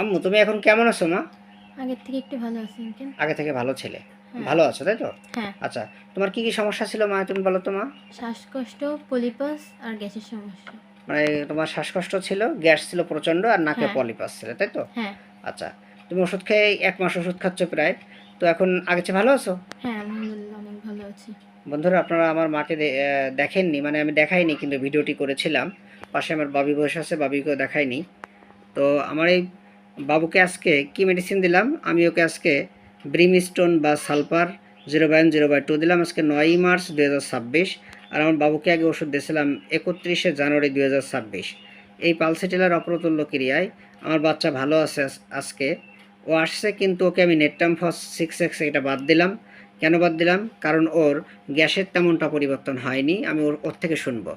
আম্মু তুমি এখন কেমন আছো মা? আগের থেকে একটু ভালো আছি আঙ্কেল। আগে থেকে ভালো ছিলে, হ্যাঁ। ভালো আছো তাই তো? হ্যাঁ। আচ্ছা, তোমার কি কি সমস্যা ছিল মা, তুমি বলো তো মা। শ্বাসকষ্ট, পলিপাস আর গ্যাসের সমস্যা। মানে তোমার শ্বাসকষ্ট ছিল, গ্যাস ছিল প্রচণ্ড, আর নাকে হ্যাঁ। পলিপাস ছিল তাই তো? হ্যাঁ। আচ্ছা, তুমি ওষুধ খেয়ে 1 মাস ওষুধ খাচ্ছ প্রায়, তো এখন আগের চেয়ে ভালো আছো? হ্যাঁ, আলহামদুলিল্লাহ অনেক ভালো আছি। বন্ধুরা, আপনারা আমার মাকে দেখেননি, মানে আমি দেখাইনি কিন্তু ভিডিওটি করেছিলাম। পাশে আমার বাবি বসে আছে, বাবিকেও দেখাইনি। তো আমার এই বাবুকে আজকে কি মেডিসিন দিলাম, আমি ওকে আজকে ব্রিমস্টোন বা সালফার 0/0/2 দিলাম আজকে 9 মার্চ 2026। আর আমার বাবুকে আগে ওষুধ দিয়েছিলাম 31শে জানুয়ারি 2026। এই পালসেটিলার অপ্রতুল্য ক্রিয়ায় আমার বাচ্চা ভালো আছে আজকে। ও আসছে, কিন্তু ওকে আমি নেটটামফস 6X এটা বাদ দিলাম। কেন বাদ দিলাম? কারণ ওর গ্যাসের তেমনটা পরিবর্তন হয়নি, আমি ওর থেকে শুনবো।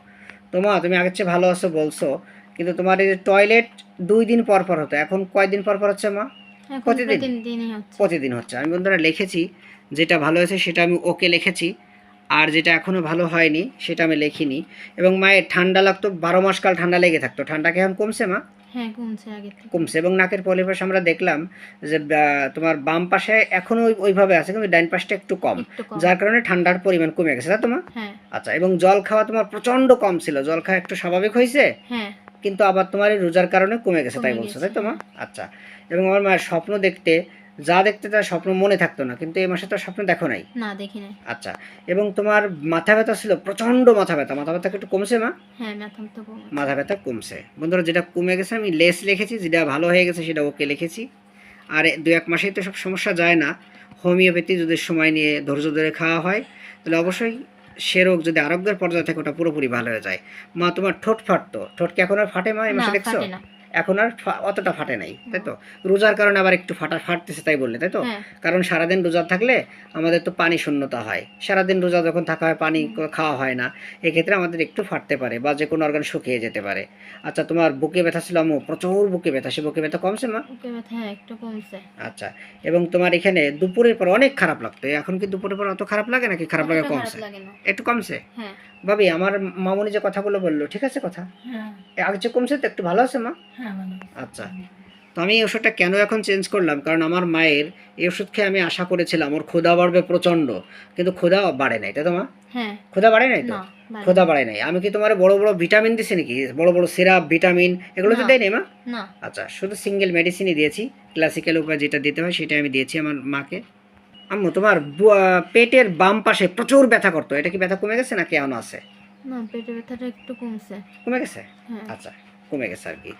মা তুমি আগের চেয়ে ভালো আছো বলছো, কিন্তু তোমার এই যে টয়লেট 2 দিন পর পর হতো, এখন কয়দিন পর পর হচ্ছে মা? এখন প্রতিদিন? প্রতিদিনই হচ্ছে। প্রতিদিন হচ্ছে। আমি বন্ধুরা লিখেছি, যেটা ভালো হয়েছে সেটা আমি ওকে লিখেছি, আর যেটা এখনও ভালো হয়নি সেটা আমি লিখিনি। এবং মায়ের ঠান্ডা লাগতো, 12 মাস কাল ঠান্ডা লেগে থাকতো, ঠান্ডা কি এখন কমছে মা? হ্যাঁ, কমছে আগের থেকে। কমছে। এবং নাকের পলিপাস আমরা দেখলাম যে তোমার বাম পাশে এখনও ওইভাবে আছে, কিন্তু ডাইন পাশটা একটু কম, একটু কম। যার কারণে ঠান্ডার পরিমাণ কমে গেছে, তাই তো মা? হ্যাঁ। আচ্ছা, এবং জল খাওয়া তোমার প্রচণ্ড কম ছিল, জল খাওয়া একটু স্বাভাবিক হয়েছে, হ্যাঁ। কিন্তু আবার তোমার এই রোজার কারণে কমে গেছে তাই কমে বলছো, গেছে। তাই তো মা? হ্যাঁ। আচ্ছা। এবং আমার মায়ের স্বপ্ন দেখতে, যা দেখতে তার স্বপ্ন মনে থাকতো না, কিন্তু এই মাসে তো স্বপ্ন দেখো নাই। না, দেখি নাই। আচ্ছা। এবং তোমার মাথা ব্যথা ছিল, প্রচণ্ড মাথা ব্যথা, মাথা ব্যথা একটু কমছে মা? হ্যাঁ, ব্যথা তো কমছে। মাথা ব্যথা কমছে। বন্ধুরা, যেটা কমে গেছে আমি লেস লিখেছি, যেটা ভালো হয়ে গেছে সেটা ওকে লিখেছি। আর 2-1 মাসেই তো সব সমস্যা যায় না। হোমিওপ্যাথি যদি সময় নিয়ে ধৈর্য ধরে খাওয়া হয়, তাহলে অবশ্যই সে রোগ যদি আরোগ্যের পর্যায়ে থাকে ওটা পুরোপুরি ভালো হয়ে যায়। মা তোমার ঠোঁট ফাটতো, ঠোঁট কি এখন আর ফাটে মা, এই না, মাসে দেখছো? ফাটে না। এখন আর অতটা ফাটে নাই তাই তো? রোজার কারণে আবার একটু ফাটতেছে তাই বললে, তাই তো? হ্যাঁ। কারণ সারাদিন রোজা থাকলে আমাদের তো পানি শূন্যতা হয়, সারাদিন রোজা যখন থাকা হয় পানি খাওয়া হয় না, এক্ষেত্রে আমাদের একটু ফাটতে পারে বা যে কোনো অর্গান শুকিয়ে যেতে পারে। আচ্ছা, তোমার বুকে ব্যথা ছিল আম্মু, প্রচুর বুকে ব্যথা, সে বুকে ব্যথা কমছে মা? বুকে ব্যথা হ্যাঁ একটু কমছে। আচ্ছা। এবং তোমার এখানে দুপুরের পর অনেক খারাপ লাগতো, এখন কি দুপুরের পর অত খারাপ লাগে নাকি খারাপ লাগা অতটা খারাপ কমছে? লাগে না। একটু কমছে? হ্যাঁ। ভাবি, আমার মামুনি যে কথাগুলো বললো ঠিক আছে কথা? হ্যাঁ। আগে চেয়ে কমছে তো, একটু ভালো আছে মা? হ্যাঁ, ভালো। আচ্ছা। তো আমি এই ওষুধটা কেন এখন চেঞ্জ করলাম, কারণ আমার মায়ের এই ওষুধ খেয়ে আমি আশা করেছিলাম ওর ক্ষুধা বাড়বে প্রচণ্ড, কিন্তু ক্ষুধা বাড়ে নাই, তাই তো মা? হ্যাঁ। ক্ষুধা বাড়ে নাই তো? না, বাড়ে ক্ষুধা নাই। বাড়ে নাই। আমি কি তোমার বড় বড় ভিটামিন দিছি নাকি, বড় বড় সিরাপ ভিটামিন এগুলো তো না। দেয় নাই মা? না। আচ্ছা, শুধু সিঙ্গেল মেডিসিনই দিয়েছি, ক্লাসিক্যাল উপায় যেটা দিতে হয় সেটাই আমি দিয়েছি আমার মাকে। আম্মু তোমার পেটের বাম পাশে প্রচুর ব্যথা করতো, এটা কি ব্যথা কমে গেছে নাকি এখনো আছে? না, পেটের ব্যথাটা একটু কমছে। কমে গেছে? হ্যাঁ। আচ্ছা, কমে গেছে আর কি।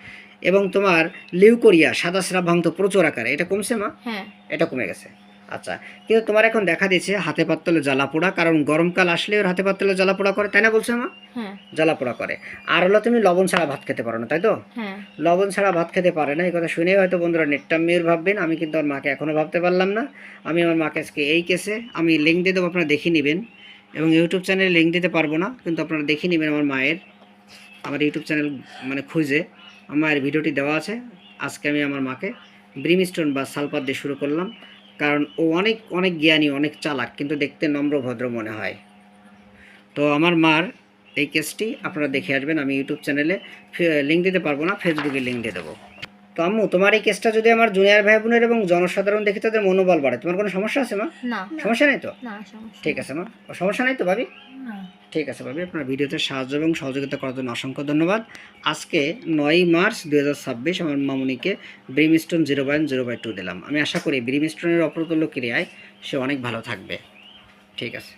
এবং তোমার লিউকোরিয়া, সাদা স্রাব ভাঙতো প্রচুর আকারে, এটা কমছে মা? হ্যাঁ। এটা কমে গেছে। আচ্ছা। কিন্তু তোমার এখন দেখা দিচ্ছে হাতে পাতলে জ্বালা পোড়া, কারণ গরমকাল আসলে ওর হাতে পাতলে জ্বালা পোড়া করে, তাই না বলছো মা? হ্যাঁ। জ্বালা পোড়া করে। আর হলো তুমি লবণ ছাড়া ভাত খেতে পারো না, তাই তো? হ্যাঁ। লবণ ছাড়া ভাত খেতে পারে না, এই কথা শুনেই হয়তো বন্ধুরা নেটটাম্মির ভাববেন, আমি কিন্তু আমার মাকে এখনও ভাবতে পারলাম না। আমি আমার মাকে আজকে এই কেসে আমি লিঙ্ক দিয়ে দেবো, আপনারা দেখে নেবেন। এবং ইউটিউব চ্যানেলে লিঙ্ক দিতে পারবো না, কিন্তু আপনারা দেখে নেবেন আমার মায়ের, আমার ইউটিউব চ্যানেল মানে খুঁজে আমার মায়ের ভিডিওটি দেওয়া আছে। আজকে আমি আমার মাকে ব্রিমস্টোন বা সালফার দিয়ে শুরু করলাম, কারণ ও অনেক অনেক জ্ঞানী, অনেক চালাক, কিন্তু দেখতে নম্র ভদ্র মনে হয়। তো আমার মার এই কেসটি আপনারা দেখে আসবেন, আমি ইউটিউব চ্যানেলে লিঙ্ক দিতে পারবো না, ফেসবুকে লিঙ্ক দিয়ে দেবো। তো আম্মু, তোমার এই কেসটা যদি আমার জুনিয়র ভাই বোনের এবং জনসাধারণ দেখে তাদের মনোবল বাড়ে, তোমার কোনো সমস্যা আছে মা? না। সমস্যা নেই তো? না, সমস্যা ঠিক আছে মা, সমস্যা নেই তো ভাবি? না। ঠিক আছে ভাবি, আপনার ভিডিওতে সাহায্য এবং সহযোগিতা করার জন্য অসংখ্য ধন্যবাদ। আজকে 9 মার্চ 2026 আমার মামুনিকে ব্রিমস্টোন 0/0/2 দিলাম। আমি আশা করি ব্রিমস্টোনের অপ্রতুল্য ক্রিয়ায় সে অনেক ভালো থাকবে। ঠিক আছে।